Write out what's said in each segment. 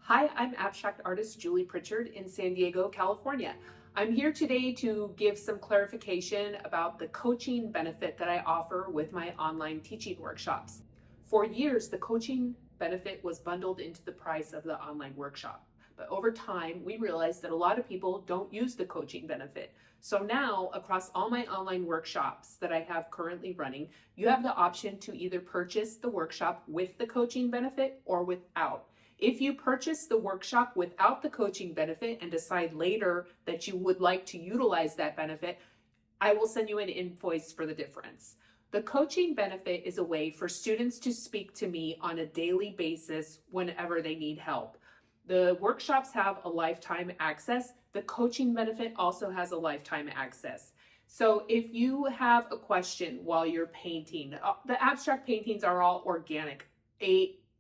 Hi, I'm abstract artist Julie Prichard in San Diego, California. I'm here today to give some clarification about the coaching benefit that I offer with my online teaching workshops. For years, the coaching benefit was bundled into the price of the online workshop. But over time, we realized that a lot of people don't use the coaching benefit. So now, across all my online workshops that I have currently running, you have the option to either purchase the workshop with the coaching benefit or without. If you purchase the workshop without the coaching benefit and decide later that you would like to utilize that benefit, I will send you an invoice for the difference. The coaching benefit is a way for students to speak to me on a daily basis whenever they need help. The workshops have a lifetime access. The coaching benefit also has a lifetime access. So if you have a question while you're painting, the abstract paintings are all organic.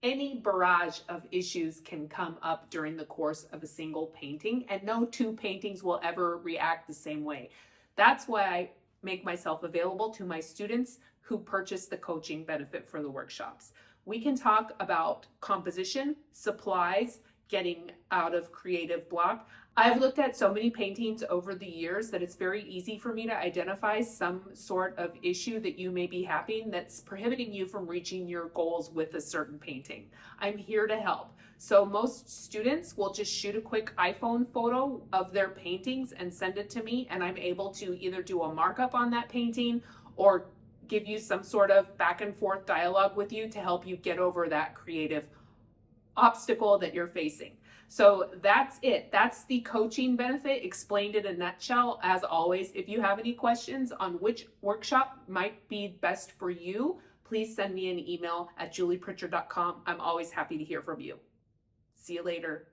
Any barrage of issues can come up during the course of a single painting, and no two paintings will ever react the same way. That's why I make myself available to my students who purchase the coaching benefit for the workshops. We can talk about composition, supplies, getting out of creative block. I've looked at so many paintings over the years that it's very easy for me to identify some sort of issue that you may be having that's prohibiting you from reaching your goals with a certain painting. I'm here to help. So most students will just shoot a quick iPhone photo of their paintings and send it to me, and I'm able to either do a markup on that painting or give you some sort of back and forth dialogue with you to help you get over that creative obstacle that you're facing. So that's it. That's the coaching benefit explained in a nutshell. As always, if you have any questions on which workshop might be best for you, please send me an email at juliepritchard.com. I'm always happy to hear from you. See you later.